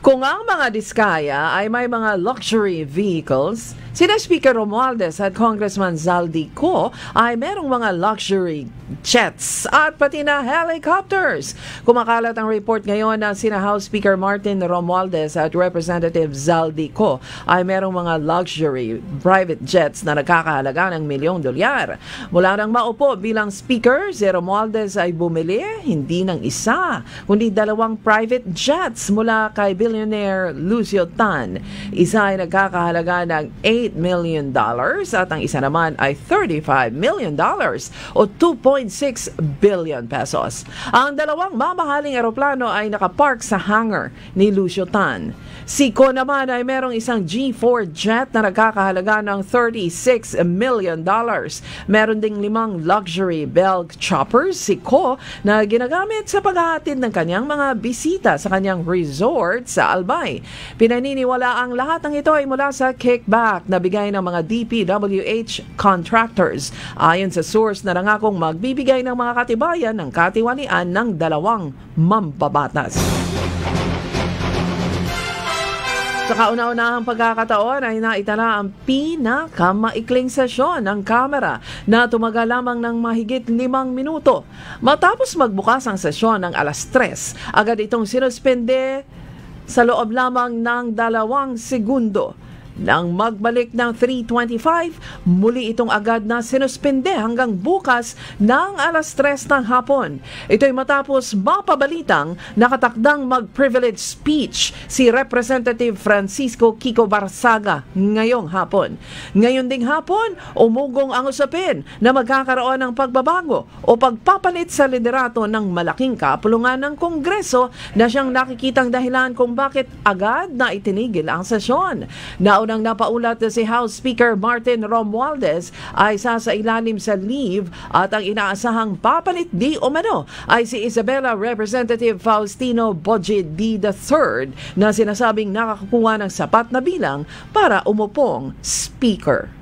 Kung ang mga diskaya ay may mga luxury vehicles, sina Speaker Romualdez at Congressman Zaldico ay merong mga luxury jets at pati na helicopters. Kumakalat ang report ngayon na sina House Speaker Martin Romualdez at Representative Zaldico ay merong mga luxury private jets na nagkakahalaga ng $1,000,000. Mula nang maupo bilang Speaker, si Romualdez ay bumili hindi ng isa, kundi 2 private jets mula kay billionaire Lucio Tan. Isa ay nagkakahalaga ng $8 million at ang isa naman ay $35 million o 2.6 billion pesos. Ang 2 mamahaling eroplano ay nakapark sa hangar ni Lucio Tan. Si Ko naman ay merong isang G4 jet na nagkakahalaga ng $36 million. Meron ding 5 luxury Bell choppers si Ko na ginagamit sa paghahatid ng kanyang mga bisita sa kanyang resort sa Albay. Pinaniniwala ang lahat ng ito ay mula sa kickback na bigay ng mga DPWH contractors. Ayon sa source na nangakong magbibigay ng mga katibayan ng katiwalian ng 2 mambabatas. Sa kauna-unahang pagkakataon ay naitala ang pinakamaikling sesyon ng Kamara na tumagal lamang ng mahigit 5 minuto. Matapos magbukas ang sesyon ng 3:00, agad itong sinuspende sa loob lamang ng 2 segundo. Nang magbalik ng 3:25, muli itong agad na sinuspende hanggang bukas ng 3:00 ng hapon. Ito'y matapos mapabalitang nakatakdang mag-privilege speech si Representative Francisco Kiko Barsaga ngayong hapon. Ngayon ding hapon, umugong ang usapin na magkakaroon ng pagbabago o pagpapalit sa liderato ng malaking kapulungan ng Kongreso na siyang nakikitang dahilan kung bakit agad na itinigil ang sesyon. Nang napaulat na si House Speaker Martin Romualdez ay sasailalim sa leave at ang inaasahang papalit di umano ay si Isabela Representative Faustino Bojid III na sinasabing nakakuha ng sapat na bilang para umupong Speaker.